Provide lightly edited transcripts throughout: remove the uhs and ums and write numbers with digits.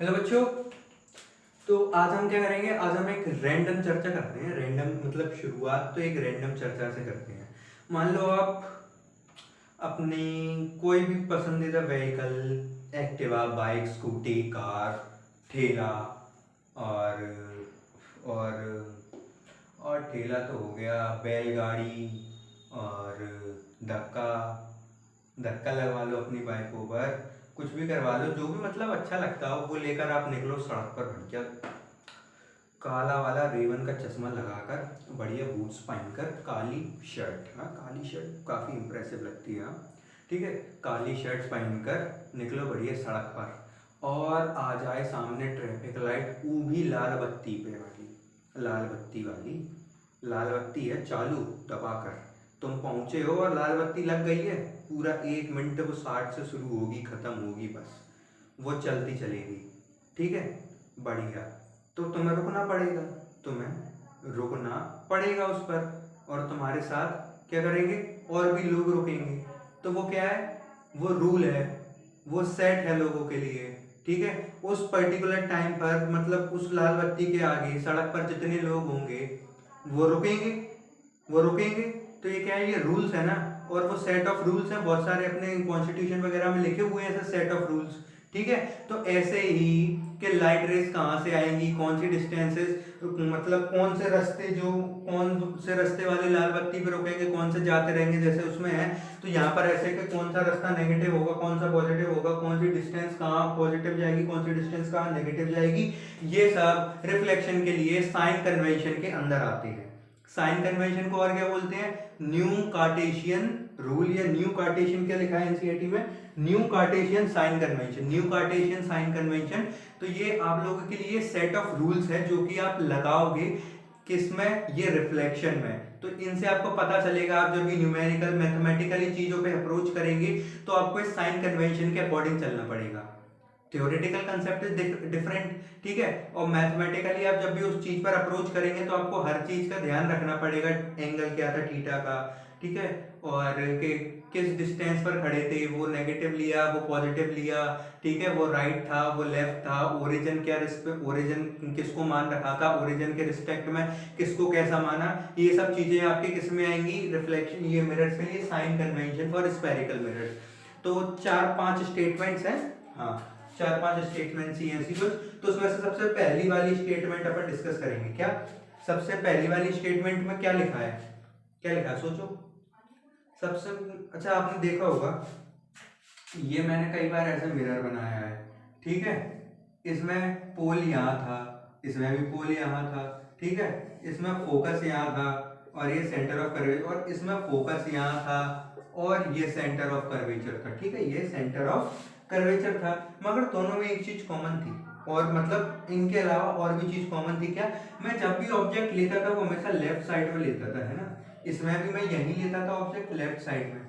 Hello बच्चों। तो आज हम क्या करेंगे? आज हम एक रैंडम चर्चा करते हैं। रैंडम मतलब शुरुआत तो एक रैंडम चर्चा से करते हैं। मान लो आप अपनी कोई भी पसंदीदा vehicle, Activa, bike, scooty, car, ठेला और और ठेला तो हो गया, बैलगाड़ी और धक्का धक्का लगवा लो अपनी बाइकों पर, कुछ भी करवा लो, जो भी मतलब अच्छा लगता हो वो लेकर आप निकलो सड़क पर। भैया काला वाला रेवन का चश्मा लगाकर, बढ़िया बूट्स पहनकर, काली शर्ट, हाँ काली शर्ट काफ़ी इंप्रेसिव लगती है, हाँ ठीक है, काली शर्ट पहनकर निकलो बढ़िया सड़क पर और आ जाए सामने ट्रैफिक लाइट, वो भी लाल बत्ती पे वाली, लाल बत्ती वाली, लाल बत्ती है चालू, दबाकर तुम पहुंचे हो और लाल बत्ती लग गई है। पूरा 1 मिनट वो 60 से शुरू होगी, ख़त्म होगी, बस वो चलती चलेगी, ठीक है, बढ़िया। तो तुम्हें रुकना पड़ेगा, तुम्हें रुकना पड़ेगा उस पर, और तुम्हारे साथ क्या करेंगे, और भी लोग रुकेंगे। तो वो क्या है, वो रूल है, वो सेट है लोगों के लिए, ठीक है। उस पर्टिकुलर टाइम पर मतलब उस लाल बत्ती के आगे सड़क पर जितने लोग होंगे वो रुकेंगे, वो रुकेंगे। तो ये क्या है, ये रूल्स है ना, और वो सेट ऑफ रूल्स हैं, बहुत सारे अपने कॉन्स्टिट्यूशन वगैरह में लिखे हुए हैं ऐसे सेट ऑफ रूल्स, ठीक है। तो ऐसे ही कि लाइट रेस कहाँ से आएंगी, कौन सी डिस्टेंसेस, मतलब कौन से रास्ते, जो कौन से रास्ते वाले लाल बत्ती पे रुकेंगे, कौन से जाते रहेंगे, जैसे उसमें है। तो यहाँ पर ऐसे कि कौन सा रास्ता नेगेटिव होगा, कौन सा पॉजिटिव होगा, कौन सी डिस्टेंस कहाँ पॉजिटिव जाएगी, कौन सी डिस्टेंस कहाँ नेगेटिव जाएगी, ये सब रिफ्लेक्शन के लिए साइन कन्वेंशन के अंदर आते हैं। साइन कन्वेंशन को और क्या बोलते हैं, न्यू कार्टेशियन रूल, या न्यू कार्टेशियन क्या लिखा है एनसीईआरटी में, new Cartesian sign convention, new Cartesian sign convention. तो ये आप लोगों के लिए सेट ऑफ रूल्स है जो कि आप लगाओगे किसमें, ये रिफ्लेक्शन में। तो इनसे आपको पता चलेगा, आप जब भी न्यूमेरिकल मैथमेटिकली चीजों पे अप्रोच करेंगे तो आपको इस साइन कन्वेंशन के अकॉर्डिंग चलना पड़ेगा। थ्योरेटिकल कंसेप्ट इज डिफरेंट, ठीक है, और मैथमेटिकली आप जब भी उस चीज पर अप्रोच करेंगे तो आपको हर चीज का ध्यान रखना पड़ेगा, एंगल क्या था थीटा का, ठीक है, और कि किस डिस्टेंस पर खड़े थे, वो नेगेटिव लिया, वो पॉजिटिव लिया, ठीक है, वो राइट था, वो लेफ्ट था, ओरिजिन क्या, ओरिजिन किसको मान रखा था, ओरिजिन के रिस्पेक्ट में किसको कैसा माना, ये सब चीजें आपके किस में आएंगी, रिफ्लेक्शन, ये मिरर्स के लिए sign convention for spherical mirrors. तो 4-5 स्टेटमेंट्स हैं, हाँ 4-5 स्टेटमेंट्स ही ऐसी कुछ। तो उसमें से सबसे पहली वाली स्टेटमेंट अपन डिस्कस करेंगे। क्या सबसे पहली वाली स्टेटमेंट में क्या लिखा है, क्या लिखा है सोचो। सबसे अच्छा, आपने देखा होगा, ये मैंने कई बार ऐसे मिरर बनाया है, ठीक है, इसमें पोल यहाँ था, इसमें भी पोल यहाँ था, ठीक है, इसमें फोकस यहाँ था और ये सेंटर ऑफ कर्वेचर, और इसमें फोकस यहाँ था और ये सेंटर ऑफ कर्वेचर था, ठीक है, ये सेंटर ऑफ कर्वेचर था। मगर दोनों में एक चीज कॉमन थी, और मतलब इनके अलावा और भी चीज कॉमन थी। क्या, मैं जब भी ऑब्जेक्ट लेता था वो हमेशा लेफ्ट साइड में लेता था, है ना, इसमें भी मैं यही लेता था ऑब्जेक्ट लेफ्ट साइड में,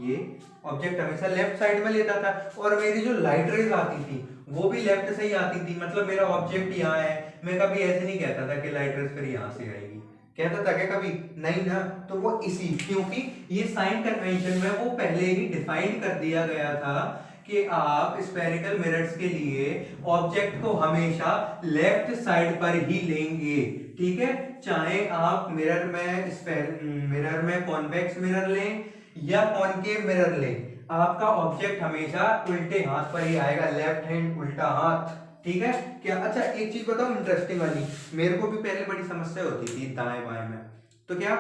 ये ऑब्जेक्ट हमेशा लेफ्ट साइड में लेता था, और मेरी जो लाइट रेज आती थी वो भी लेफ्ट से ही आती थी, मतलब मेरा ऑब्जेक्ट यहाँ है, मैं कभी ऐसे नहीं कहता था कि लाइट रेज फिर यहाँ से आएगी, कहता था क्या कभी, नहीं ना। तो वो इसी, क्योंकि ये साइन कन्वेंशन में वो पहले ही डिफाइन कर दिया गया था कि आप स्फेरिकल मिरर्स के लिए ऑब्जेक्ट को हमेशा लेफ्ट साइड पर ही लेंगे, ठीक है, चाहे आप मिरर में कॉन्वेक्स मिरर लें या कॉनकेव मिरर लें, आपका ऑब्जेक्ट हमेशा उल्टे हाथ पर ही आएगा, लेफ्ट हैंड उल्टा हाथ, ठीक है। क्या, अच्छा एक चीज बताऊं इंटरेस्टिंग वाली, मेरे को भी पहले बड़ी समस्या होती थी दाएं बाएं में। तो क्या,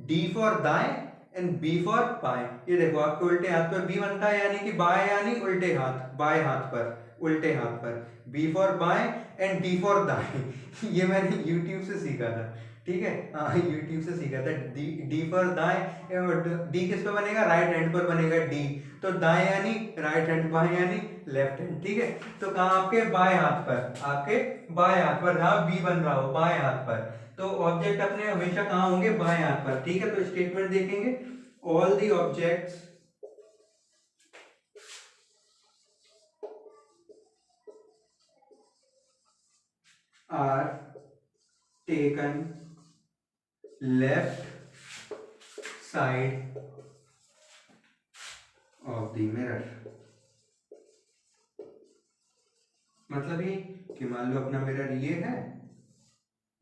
डी फॉर दाएं एंड बी फॉर बाएं, ये देखो आपके उल्टे हाथ पर बी बनता है, यानी कि बाएं यानी उल्टे हाथ, बाएं हाथ पर, उल्टे हाथ पर, बी फॉर बाएं एंड डी फॉर दाएं ये मैंने यूट्यूब से सीखा था, ठीक है, हाँ यूट्यूब से सीखा था। डी डी पर दाएं, डी किस पे बनेगा, राइट हैंड पर बनेगा डी, तो दाएं यानी राइट हैंड, बाएं यानी लेफ्ट हैंड, ठीक है। तो कहाँ, आपके बाएं हाथ पर, आपके बाएं हाथ पर जहां बी बन रहा हो बाएं हाथ पर, तो ऑब्जेक्ट अपने हमेशा कहाँ होंगे, बाएं हाथ पर, ठीक है। तो स्टेटमेंट देखेंगे, all the objects are taken left side of the mirror, मतलब ये कि मान लो अपना मिरर ये है,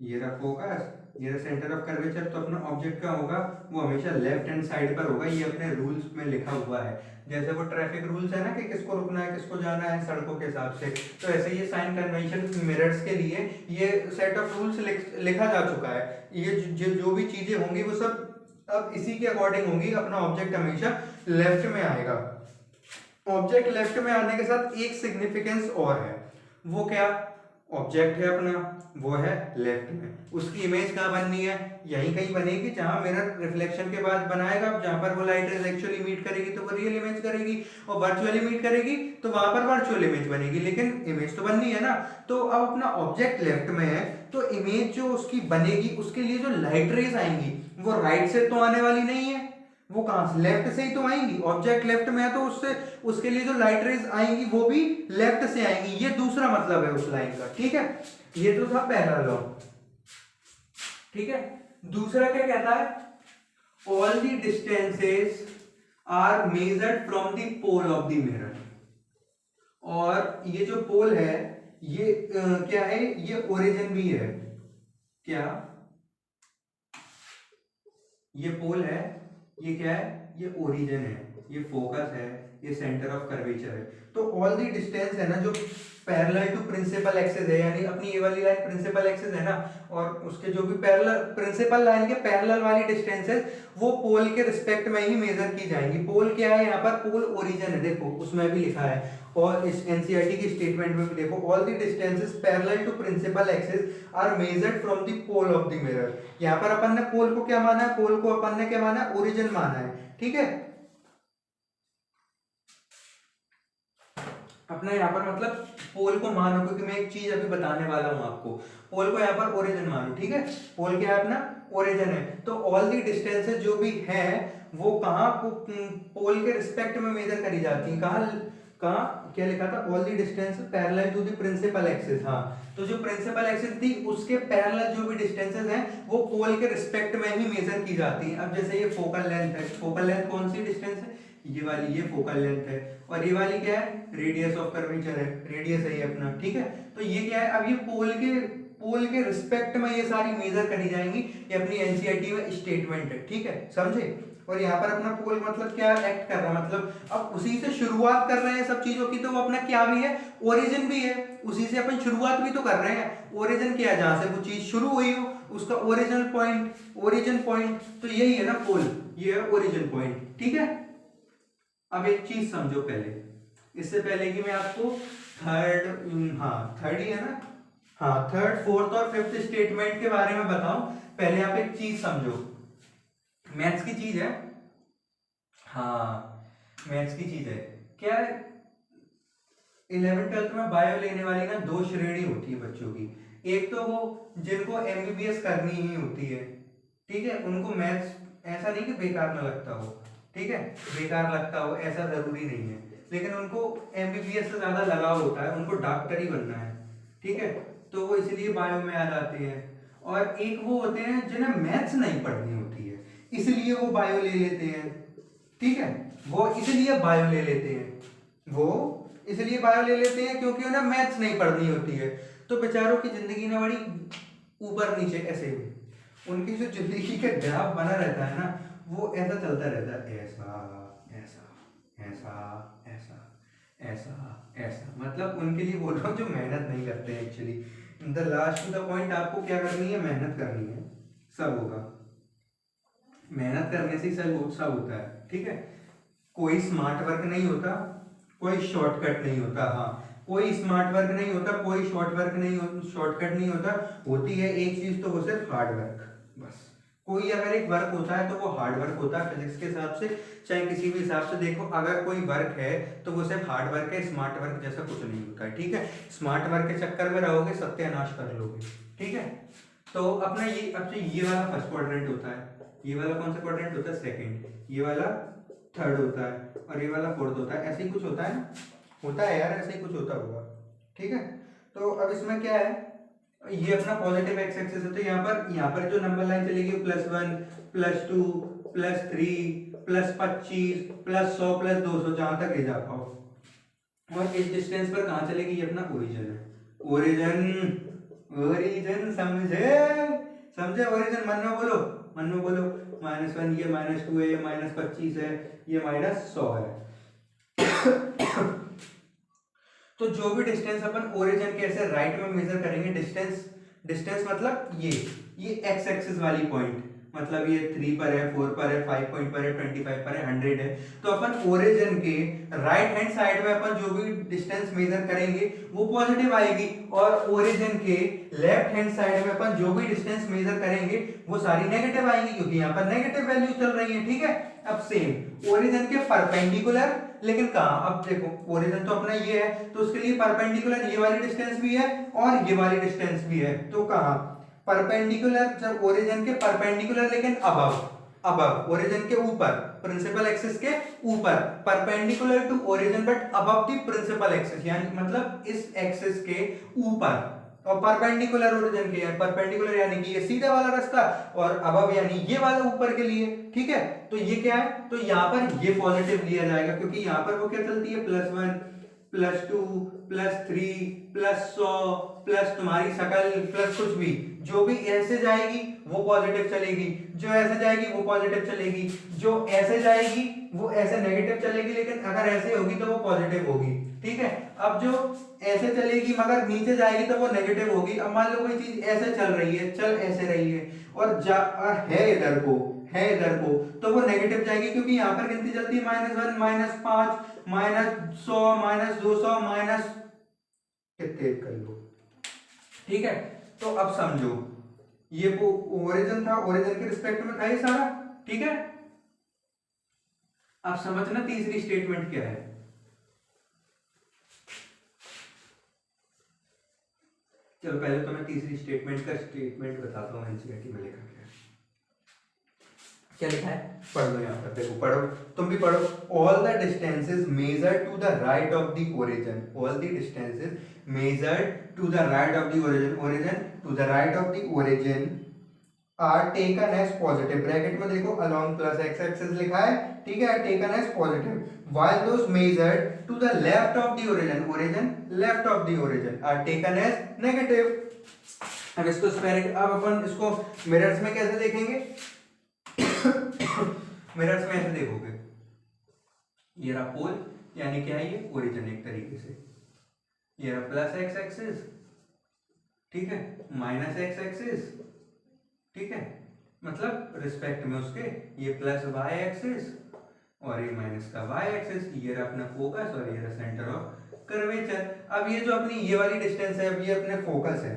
ये रहा फोकस, ये रहा सेंटर ऑफ कर्वेचर, तो अपना ऑब्जेक्ट का होगा वो हमेशा लेफ्ट हैंड साइड पर होगा। ये अपने रूल्स में लिखा हुआ है, जैसे वो ट्रैफिक रूल्स है ना कि किसको रुकना है किसको जाना है सड़कों के हिसाब से, तो ऐसे ये साइन कन्वेंशन मिरर्स के लिए ये सेट ऑफ रूल्स लिखा जा चुका है। ये जो भी चीजें होंगी वो सब अब इसी के अकॉर्डिंग होंगी। अपना ऑब्जेक्ट हमेशा लेफ्ट में आएगा। ऑब्जेक्ट लेफ्ट में आने के साथ एक सिग्निफिकेंस और है, वो क्या? ऑब्जेक्ट है अपना, वो है लेफ्ट में, उसकी इमेज कहाँ बननी है? यहीं कहीं बनेगी जहां मिरर रिफ्लेक्शन के बाद बनाएगा, जहां पर वो लाइट रेज एक्चुअली मीट करेगी तो वो रियल इमेज करेगी, और वर्चुअली मीट करेगी तो वहां पर वर्चुअल इमेज बनेगी, लेकिन इमेज तो बननी है ना। तो अब अपना ऑब्जेक्ट लेफ्ट में है तो इमेज जो उसकी बनेगी उसके लिए जो लाइट रेज आएंगी वो राइट से तो आने वाली नहीं है, वो कहां से? लेफ्ट से ही तो आएंगी। ऑब्जेक्ट लेफ्ट में है तो उससे उसके लिए जो लाइट रेज आएंगी वो भी लेफ्ट से आएंगी। ये दूसरा मतलब है उस लाइन का, ठीक है। ये तो था पहला लॉ, ठीक है। दूसरा क्या कहता है? All the distances are measured from the pole of the mirror. और ये जो पोल है ये क्या है? ये ओरिजिन भी है। क्या ये पोल है? ये क्या है? ये ओरिजिन है, ये फोकस है, ये सेंटर ऑफ कर्वेचर है। तो ऑल दी डिस्टेंस है ना जो पैरेलल टू प्रिंसिपल एक्सिस है, यानी अपनी ये वाली लाइन प्रिंसिपल एक्सिस है ना, और उसके जो भी पैरेलल प्रिंसिपल लाइन के पैरेलल वाली डिस्टेंसेस वो पोल के रिस्पेक्ट में ही मेजर की जाएंगी। पोल क्या है यहाँ पर? पोल ओरिजिन है, देखो उसमें भी लिखा है, और इस एनसीईआरटी की स्टेटमेंट में भी देखो, all the distances parallel to principal axis are measured from the pole of the mirror. यहाँ पर अपन ने पोल को क्या माना है? पोल को अपन ने क्या माना है? ओरिजिन माना है, ठीक है। अपना यहाँ पर मतलब पोल को मानो, क्योंकि मैं एक चीज अभी बताने वाला हूं आपको। पोल को यहाँ पर ओरिजिन मानो, ठीक है। पोल क्या है? अपना ओरिजिन है। तो ऑल दी डिस्टेंसेस जो भी है वो कहाँ पोल के रिस्पेक्ट में मेजर करी जाती है। कहाँ कहाँ क्या लिखा था? All the distance parallel to the principal axis. हाँ, तो जो प्रिंसिपल एक्सिस थी उसके पैरेलल जो भी डिस्टेंसेस हैं वो पोल के रिस्पेक्ट में ही मेजर की जाती हैं। अब जैसे ये फोकल लेंथ है, फोकल लेंथ कौन सी डिस्टेंस है? ये वाली, ये फोकल लेंथ है, और ये वाली क्या है? रेडियस ऑफ कर्वेचर है, रेडियस है ये अपना, ठीक है। तो ये क्या है? अब ये पोल के रिस्पेक्ट में ये सारी मेजर करी जाएंगी। ये अपनी एनसीईआरटी में स्टेटमेंट है, ठीक है, समझे। और यहाँ पर अपना पोल मतलब क्या एक्ट कर रहा है? मतलब अब उसी से शुरुआत कर रहे हैं सब चीजों की, तो वो अपना क्या भी है? ओरिजिन भी है। उसी से अपन शुरुआत भी तो कर रहे हैं। ओरिजिन क्या है? जहां से वो चीज शुरू हुई हो उसका ओरिजिनल पॉइंट, ओरिजिन पॉइंट, तो यही है ना पोल, ये है ओरिजिन पॉइंट, ठीक है। अब एक चीज समझो पहले, इससे पहले कि मैं आपको थर्ड ही है ना, हाँ, थर्ड, फोर्थ और फिफ्थ स्टेटमेंट के बारे में बताऊं, पहले आप एक चीज समझो। मैथ्स की चीज है, हाँ, मैथ्स की चीज है। क्या है? 11th 12th में बायो लेने वाली ना दो श्रेणी होती है बच्चों की। एक तो वो जिनको एमबीबीएस करनी ही होती है, ठीक है, उनको मैथ्स ऐसा नहीं कि बेकार ना लगता हो, ठीक है, बेकार लगता हो ऐसा जरूरी नहीं है, लेकिन उनको एमबीबीएस से ज्यादा लगाव होता है, उनको डॉक्टर ही बनना है, ठीक है, तो वो इसलिए बायो में आ जाते हैं। और एक वो होते हैं जिन्हें मैथ्स नहीं पढ़नी होती है, इसलिए वो बायो ले लेते हैं, ठीक है, वो इसलिए बायो ले लेते हैं, वो इसलिए बायो ले लेते हैं क्योंकि उन्हें मैथ्स नहीं पढ़नी होती है। तो बेचारों की जिंदगी ना बड़ी ऊपर नीचे ऐसे ही, उनकी जो जिंदगी का ग्राफ बना रहता है ना वो ऐसा चलता रहता है, ऐसा ऐसा ऐसा ऐसा ऐसा ऐसा, मतलब उनके लिए बोल रहा हूँ जो मेहनत नहीं करते हैं actually. The last to the point, आपको क्या करनी है? मेहनत करनी है, सब होगा, मेहनत करने से ही सब होता है, ठीक है। कोई स्मार्ट वर्क नहीं होता, कोई शॉर्टकट नहीं होता, हाँ, कोई स्मार्ट वर्क नहीं होता, कोई शॉर्टकट नहीं होता, होती है एक चीज तो वो सिर्फ हार्ड वर्क, बस। कोई अगर एक वर्क होता है तो वो हार्ड वर्क होता है फिजिक्स के हिसाब से, चाहे किसी भी हिसाब से देखो, अगर कोई वर्क है तो वो सिर्फ हार्ड वर्क है, स्मार्ट वर्क जैसा कुछ नहीं होता है, ठीक है। स्मार्ट वर्क के चक्कर में रहोगे सत्यानाश कर लोगे, ठीक है। तो अपना ये अब से ये वाला फर्स्ट क्वाड्रेंट होता है, ये वाला कौन सा क्वाड्रेंट होता है? सेकंड, ये वाला थर्ड होता है, और ये वाला फोर्थ होता है, ऐसे ही कुछ होता है ना, होता है यार, ऐसे ही कुछ होता होगा, ठीक है। तो अब इसमें क्या है, ये अपना पॉजिटिव एक्स एक्सिस है, तो यहाँ पर जो नंबर लाइन चलेगी +1 +2 +3 +25 +100 +200 जहां तक ले जा पाओ, और इस डिस्टेंस पर कहाँ चलेगी, ये अपना ओरिजिन है। ओरिजिन, ओरिजिन समझे, समझे ओरिजिन, मन में बोलो, मन में बोलो। -1, ये -2 है, ये -25 है, ये -100 है। तो जो भी डिस्टेंस अपन ओरिजिन के ऐसे राइट में मेजर करेंगे, डिस्टेंस, डिस्टेंस मतलब ये एक्स एक्सिस वाली पॉइंट, मतलब ये 3 पर है, 4 पर है, 5 पॉइंट पर है, 25 पर है, 100 है। तो अपन ओरिजिन के राइट हैंड साइड में अपन जो भी डिस्टेंस मेजर करेंगे वो पॉजिटिव आएगी, और ओरिजिन के लेफ्ट हैंड साइड में अपन जो भी डिस्टेंस मेजर करेंगे वो सारी नेगेटिव आएंगी, क्योंकि यहाँ पर नेगेटिव वैल्यू चल रही है। ठीक है, अब सेम ओरिजिन के परपेंडिकुलर, लेकिन कहाँ, अब देखो ओरिजिन तो अपना ये है, तो उसके लिए परपेंडिकुलर ये वाली डिस्टेंस भी है और ये वाली डिस्टेंस भी है। तो कहाँ परपेंडिकुलर, जब ओरिजिन के परपेंडिकुलर लेकिन अबव, अबव ओरिजिन के ऊपर, प्रिंसिपल एक्सिस के ऊपर, perpendicular to origin but above the principal axis, यानी मतलब इस एक्सिस के ऊपर, और परपेंडिकुलर ओरिजिन के, परपेंडिकुलर यानी कि ये सीधा वाला रास्ता, और अबव यानी ये वाला ऊपर के लिए। ठीक है, तो ये क्या है, तो यहाँ पर ये पॉजिटिव लिया जाएगा, क्योंकि यहाँ पर वो क्या चलती है, +1 +2 +3 +100 प्लस तुम्हारी शकल प्लस कुछ भी, जो भी ऐसे जाएगी वो पॉजिटिव चलेगी, जो ऐसे जाएगी वो पॉजिटिव चलेगी, जो ऐसे जाएगी वो ऐसे नेगेटिव चलेगी, लेकिन अगर ऐसे होगी तो वो पॉजिटिव होगी। ठीक है, अब जो ऐसे चलेगी मगर नीचे जाएगी तो वो नेगेटिव होगी। अब मान लो कोई चीज ऐसे चल रही है, चल ऐसे रही है, और है इधर को, है इधर को, तो वो नेगेटिव जाएगी, क्योंकि यहाँ पर गिनती चलती है -1 -5 -100 -200 माइनस कितने कर लो। ठीक है, तो अब समझो ये वो ओरिजिन था, ओरिजिन के रिस्पेक्ट में था ये सारा। ठीक है, अब समझना तीसरी स्टेटमेंट क्या है। चलो पहले तो मैं तीसरी स्टेटमेंट का स्टेटमेंट बताता हूँ, एनसीईआरटी में लिखा क्या है। क्या लिखा है, पढ़ लो, यहाँ पर देखो, पढ़ो, तुम भी पढ़ो। All the distances measured to the right of the origin, all the distances measured to the right of the origin to the right of the origin are taken as positive, bracket में देखो along plus x axis लिखा है। ठीक है, taken as positive, while those measured to the left of the origin left of the origin are taken as negative। अब इसको spheric, अब अपन इसको मिरर्स में कैसे देखेंगे, मिरर्स में ऐसे देखोगे, ये रहा पोल, यानी क्या है ये ओरिजिन एक तरीके से, ये रहा प्लस एक्स एक्सिस, ठीक है, माइनस एक्स एक्सिस, ठीक है, मतलब रिस्पेक्ट में उसके ये प्लस वाई एक्सिस और ये माइनस का वाई एक्सिस, ये रहा अपना फोकस और ये रहा सेंटर ऑफ कर्वेचर। अब ये जो अपनी ये वाली डिस्टेंस है, अब ये अपने फोकस है,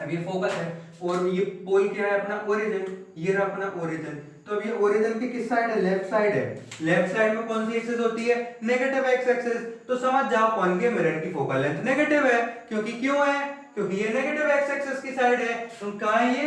अब ये फोकस है, और ये पोल क्या है अपना ओरिजिन, ये रहा अपना ओरिजिन। तो अब ये ओरिजिन की किस साइड है, लेफ्ट साइड है, लेफ्ट साइड में कौन सी एक्सिस होती है, नेगेटिव एक्स एक्सिस। तो समझ जाओ कौन के मिरर की फोकल लेंथ नेगेटिव है, क्योंकि क्यों है, क्योंकि ये नेगेटिव एक्स एक्सिस की साइड है। तो कहां है ये,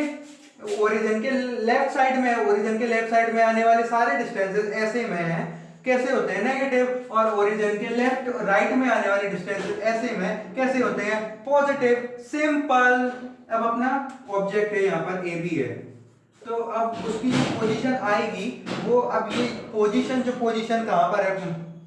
ओरिजिन के लेफ्ट साइड में है, ओरिजिन के लेफ्ट साइड में आने वाले सारे डिस्टेंसेस ऐसे में है, कैसे होते हैं, नेगेटिव, और ओरिजिन के लेफ्ट राइट में आने वाले डिस्टेंसेस ऐसे में कैसे होते हैं, पॉजिटिव, सिंपल। अब अपना ऑब्जेक्ट है यहाँ पर ए बी है, तो अब उसकी जो पोजीशन आएगी वो, अब ये पोजीशन, जो पोजीशन कहां पर है,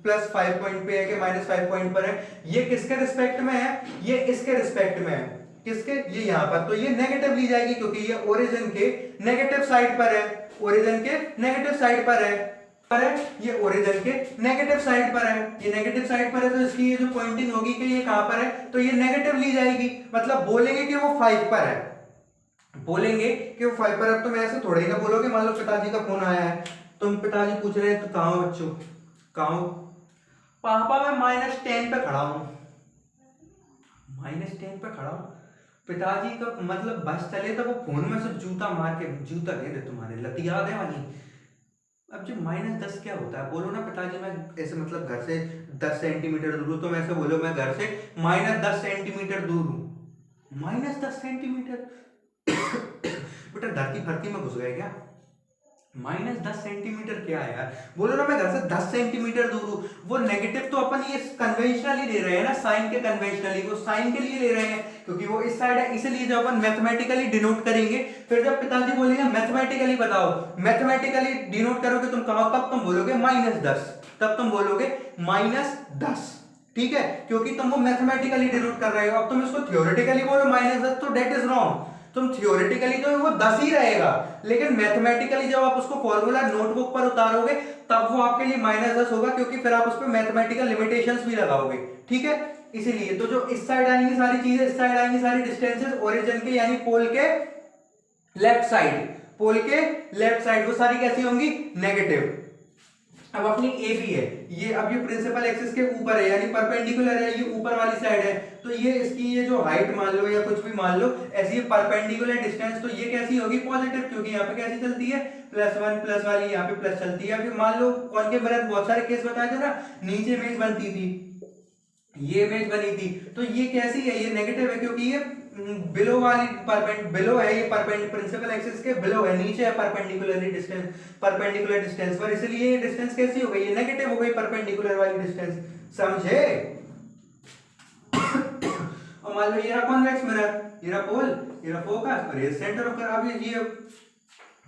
+5 पॉइंट पे है कि -5 पॉइंट पर है, ये किसके रिस्पेक्ट में है, ये इसके रिस्पेक्ट में है, किसके, ये यहाँ पर, तो ये नेगेटिव ली जाएगी, क्योंकि ये ओरिजिन के नेगेटिव साइड पर है, ओरिजिन के नेगेटिव साइड पर है, ये ओरिजिन के नेगेटिव साइड पर है, ये नेगेटिव साइड पर है, तो इसकी ये जो पॉइंटिंग होगी कि ये कहां पर है, तो ये नेगेटिव ली जाएगी, मतलब बोलेंगे कि वो 5 पर है, बोलेंगे कि वो 5 पर है। तो मैं ऐसे थोड़े ही ना बोलोगे, मान लो पिताजी का फोन आया है, तुम पिताजी पूछ रहे हैं तो कहां हो बच्चों, कहां हो, पापा मैं -10 पे खड़ा हूं, -10 पे खड़ा हूं। पिताजी का मतलब बस चले तो वो फोन में से जूता मार के, जूता दे दे तुम्हारे लतिया दे वाली। अब जो -10 क्या होता है, बोलो ना पिताजी मैं ऐसे मतलब घर से 10 सेंटीमीटर दूर हूं, तो मैं ऐसे बोलो मैं घर से -10 सेंटीमीटर दूर हूं, -10 सेंटीमीटर बेटा धरती फरती में घुस गए क्या, -10 सेंटीमीटर क्या है यार, बोलो ना मैं घर से 10 सेंटीमीटर दूर हूं। वो नेगेटिव तो अपन ये कन्वेंशनली ले रहे हैं ना, साइन के कन्वेंशनली, वो साइन के लिए ले रहे हैं, क्योंकि वो इस साइड है, इसलिए जब अपन मैथमेटिकली डिनोट करेंगे, फिर जब पिताजी बोलेंगे मैथमेटिकली बताओ, मैथमेटिकली डिनोट करोगे तुम कहां, तब तुम बोलोगे -10, तब तुम बोलोगे -10, ठीक है, क्योंकि तुम वो मैथमेटिकली डिनोट कर रहे हो। अब तुम इसको थियोरेटिकली बोलो -10 तो डेट इज रॉन्ग। तुम थियोरेटिकली तो वो 10 ही रहेगा, लेकिन मैथमेटिकली जब आप उसको फॉर्मूला नोटबुक पर उतारोगे तब वो आपके लिए -10 होगा, क्योंकि फिर आप उस पर मैथमेटिकल लिमिटेशंस भी लगाओगे। ठीक है, इसीलिए तो जो इस साइड आएंगी सारी चीजें, इस साइड आएंगी सारी डिस्टेंसेस ओरिजिन के यानी पोल के लेफ्ट साइड, पोल के लेफ्ट साइड, वो सारी कैसी होंगी? नेगेटिव। अब अपनी ए भी है ये, अब ये प्रिंसिपल एक्सिस के ऊपर है यानी परपेंडिकुलर है, ये ऊपर वाली साइड है, तो ये इसकी ये जो हाइट मान लो या कुछ भी मान लो, ऐसी परपेंडिकुलर डिस्टेंस, तो ये कैसी होगी? पॉजिटिव, क्योंकि यहाँ पे कैसी चलती है? +1 प्लस वाली, यहाँ पे प्लस चलती है। फिर मान लो कॉनकेव मिरर बहुत सारे केस बताए थे ना, नीचे इमेज बनती थी, ये इमेज बनी थी, तो ये कैसी है? ये नेगेटिव है, क्योंकि ये बिलो वाली बिलो है, ये प्रिंसिपल एक्सिस के बिलो है, नीचे है परपेंडिकुलर डिस्टेंस पर, इसलिए ये डिस्टेंस कैसी हो गई? ये नेगेटिव हो गई, परपेंडिकुलर वाली डिस्टेंस। समझे? और मान लो ये रहा कॉन्वेक्स मिरर, ये रहा पोल, ये रहा फोकस और ये सेंटर ऑफ। अब ये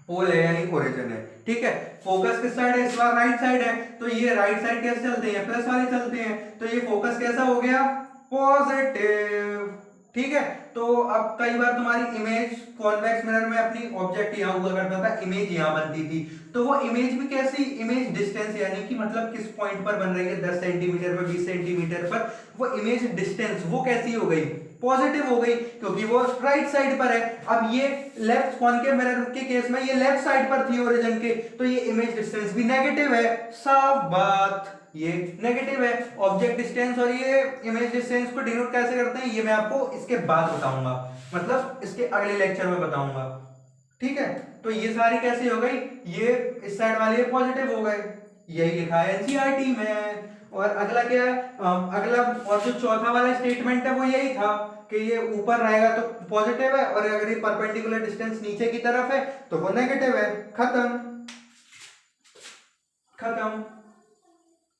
पोल है यानी ओरिजिन है। ठीक है, फोकस किस साइड है? इस बार राइट साइड है, तो ये राइट साइड कैसे चलते हैं? प्लस वाले चलते हैं, तो ये फोकस कैसा हो गया? पॉजिटिव। ठीक है, तो अब कई बार तुम्हारी इमेज कॉन्वेक्स मिरर में अपनी ऑब्जेक्ट यहाँ हुआ करता था, इमेज यहाँ बनती थी, तो वो इमेज भी कैसी? इमेज डिस्टेंस यानी कि मतलब किस पॉइंट पर बन रही है, 10 सेंटीमीटर पर, 20 सेंटीमीटर पर, वो इमेज डिस्टेंस वो कैसी हो गई? पॉजिटिव हो गई, क्योंकि वो राइट साइड पर है। अब ये लेफ्ट कॉनकेव मिरर के केस में ये लेफ्ट साइड पर थी ओरिजिन के, तो ये इमेज डिस्टेंस भी नेगेटिव है। साफ बात, ये नेगेटिव है ऑब्जेक्ट डिस्टेंस। और ये इमेज डिस्टेंस को डिनोट कैसे करते हैं ये मैं आपको इसके बाद बताऊंगा, मतलब इसके अगले लेक्चर में बताऊंगा। ठीक है, तो ये सारी कैसी हो गई? ये इस साइड वाले पॉजिटिव हो गए, यही लिखा है एनसीईआरटी में। और अगला क्या है? अगला और जो चौथा वाला स्टेटमेंट है वो यही था कि ये ऊपर रहेगा तो पॉजिटिव है, और अगर ये परपेंडिकुलर डिस्टेंस नीचे की तरफ है तो वो नेगेटिव है। खत्म खत्म।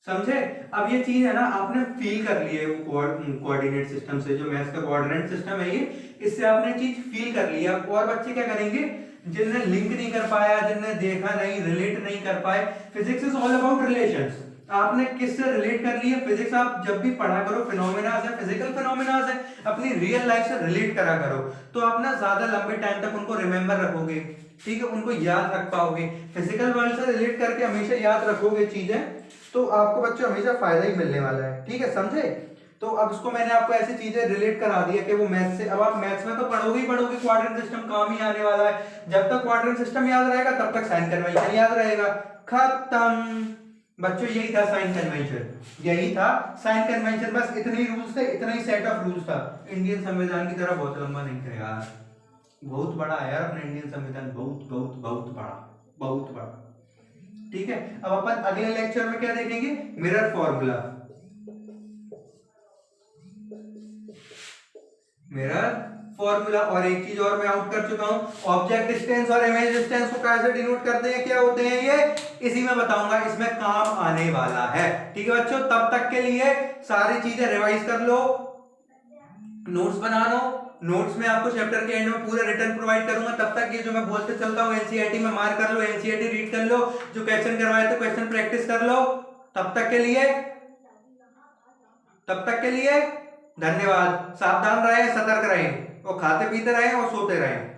समझे? अब ये चीज है ना, आपने फील कर ली है वो कोऑर्डिनेट सिस्टम से, जो मैथ्स का कोऑर्डिनेट सिस्टम है ये, इससे आपने चीज फील कर ली है। और बच्चे क्या करेंगे? जिनने लिंक नहीं कर पाया, जिनने देखा नहीं, रिलेट नहीं कर पाए, physics is all about relations. आपने किससे रिलेट कर ली है? फिजिक्स आप जब भी पढ़ा करो, फिनोमेना से, फिजिकल फिनोमेना से अपनी रियल लाइफ से रिलेट करा करो, तो आप ना ज्यादा लंबे टाइम तक उनको रिमेंबर रखोगे। ठीक है, उनको याद रख पाओगे। फिजिकल वर्ल्ड से रिलेट करके हमेशा याद रखोगे चीजें, तो आपको बच्चों हमेशा फायदा ही मिलने वाला है। ठीक है, समझे? तो अब इसको मैंने आपको ऐसी चीजें रिलेट करा दी है कि वो मैथ्स से, अब आप मैथ्स में तो पढ़ोगे ही पढ़ोगे, क्वाड्रेंट सिस्टम काम ही आने वाला है। जब तक क्वाड्रेंट सिस्टम याद रहेगा तब तक साइन कन्वेंशन याद रहेगा। खत्म बच्चों, यही था साइन कन्वेंशन, यही था साइन कन्वेंशन। बस इतने ही रूल्स थे, इतना ही सेट ऑफ रूल्स था। इंडियन संविधान की तरह बहुत लंबा नहीं था यार, बहुत बड़ा है यार अपना इंडियन संविधान, बहुत बहुत बहुत बड़ा, बहुत बड़ा। ठीक है, अब अपन अगले लेक्चर में क्या देखेंगे? Mirror formula, mirror formula. और एक चीज और मैं आउट कर चुका हूं, ऑब्जेक्ट डिस्टेंस और इमेज डिस्टेंस को कैसे डिनोट करते हैं, क्या होते हैं ये, इसी में बताऊंगा, इसमें काम आने वाला है। ठीक है बच्चों, तब तक के लिए सारी चीजें रिवाइज कर लो, नोट्स बना लो। नोट्स में आपको चैप्टर के एंड में पूरा रिटर्न प्रोवाइड करूंगा। तब तक ये जो मैं बोलते चलता हूँ एनसीईआरटी में मार कर लो, एनसीईआरटी रीड कर लो, जो क्वेश्चन करवाए थे क्वेश्चन प्रैक्टिस कर लो। तब तक के लिए, तब तक के लिए धन्यवाद। सावधान रहें, सतर्क रहें, और खाते पीते रहें और सोते रहें।